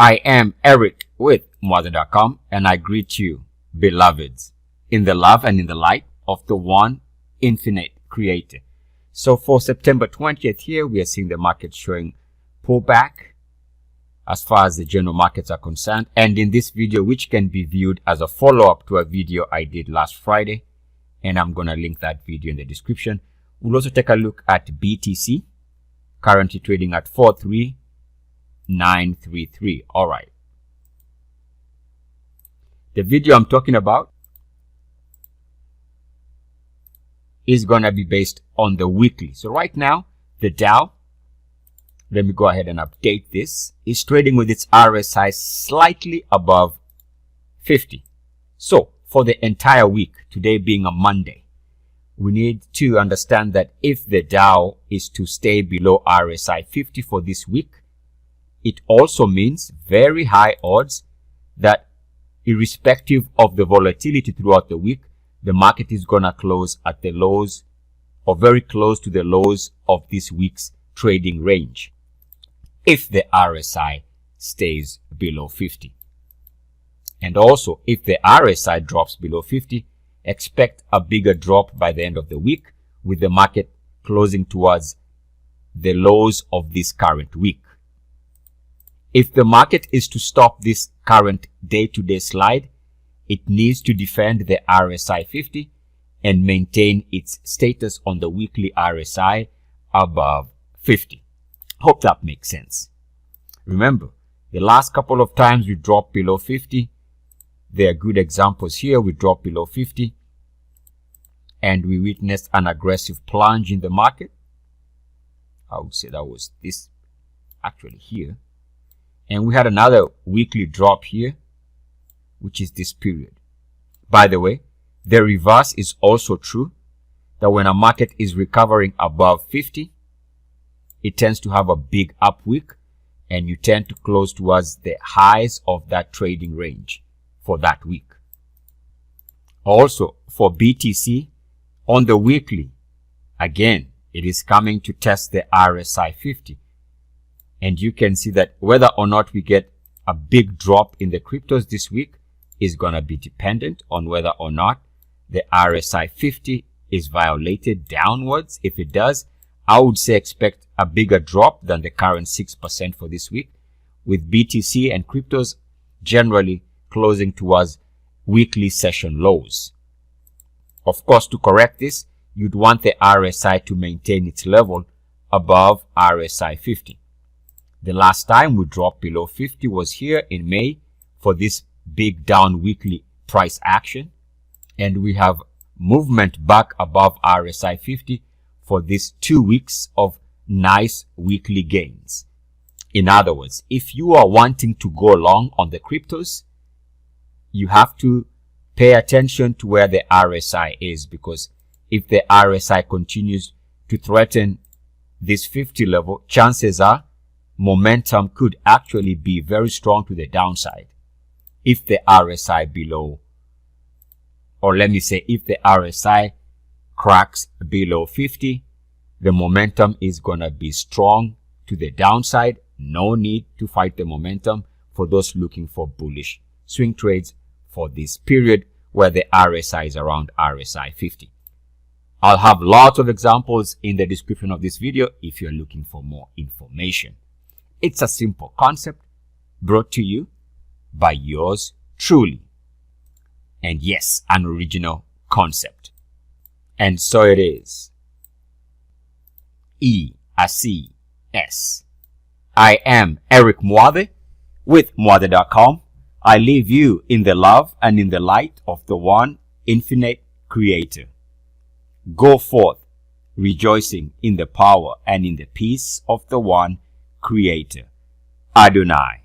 I am Eric with Muathe.com, and I greet you, beloveds, in the love and in the light of the one infinite creator. So for September 20th here, we are seeing the market showing pullback as far as the general markets are concerned. And in this video, which can be viewed as a follow-up to a video I did last Friday, and I'm going to link that video in the description. We'll also take a look at BTC, currently trading at 43933. All right. The video I'm talking about is going to be based on the weekly. So right now, the Dow, let me go ahead and update this, is trading with its RSI slightly above 50. So for the entire week, today being a Monday, we need to understand that if the Dow is to stay below RSI 50 for this week, it also means very high odds that irrespective of the volatility throughout the week, the market is going to close at the lows or very close to the lows of this week's trading range if the RSI stays below 50. And also, if the RSI drops below 50, expect a bigger drop by the end of the week, with the market closing towards the lows of this current week. If the market is to stop this current day-to-day slide, it needs to defend the RSI 50 and maintain its status on the weekly RSI above 50. Hope that makes sense. Remember, the last couple of times we dropped below 50, there are good examples here. We dropped below 50 and we witnessed an aggressive plunge in the market. I would say that was this actually here. And we had another weekly drop here, which is this period. By the way, the reverse is also true, that when a market is recovering above 50, it tends to have a big up week and you tend to close towards the highs of that trading range for that week. Also, for BTC, on the weekly, again, it is coming to test the RSI 50. And you can see that whether or not we get a big drop in the cryptos this week is going to be dependent on whether or not the RSI 50 is violated downwards. If it does, I would say expect a bigger drop than the current 6% for this week, with BTC and cryptos generally closing towards weekly session lows. Of course, to correct this, you'd want the RSI to maintain its level above RSI 50. The last time we dropped below 50 was here in May for this big down weekly price action. And we have movement back above RSI 50 for these 2 weeks of nice weekly gains. In other words, if you are wanting to go long on the cryptos, you have to pay attention to where the RSI is, because if the RSI continues to threaten this 50 level, chances are momentum could actually be very strong to the downside. If the RSI below, or let me say, if the RSI cracks below 50, the momentum is going to be strong to the downside. No need to fight the momentum for those looking for bullish swing trades for this period where the RSI is around RSI 50. I'll have lots of examples in the description of this video if you're looking for more information. It's a simple concept brought to you by yours truly. And yes, an original concept. And so it is. E-A-C-S. I am Eric Muathe with Muathe.com. I leave you in the love and in the light of the one infinite creator. Go forth rejoicing in the power and in the peace of the one creator. Adonai.